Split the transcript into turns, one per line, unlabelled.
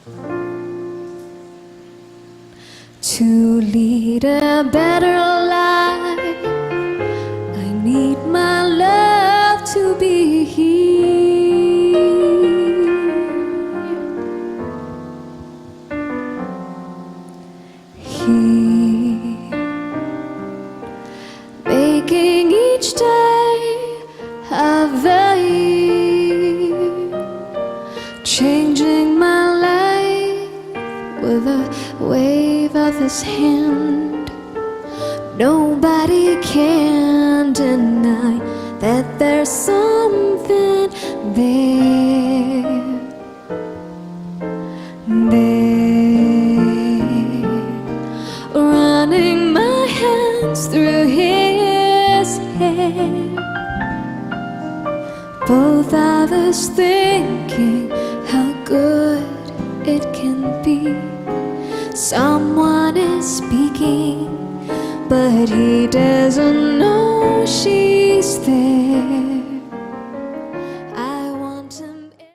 To lead a better life, I need my love to be here, making each day of the year, changing my life with a wave of his hand. Nobody can deny that there's something there, running my hands through his hair, both of us thinking how good it can be. Someone is speaking, but he doesn't know she's there.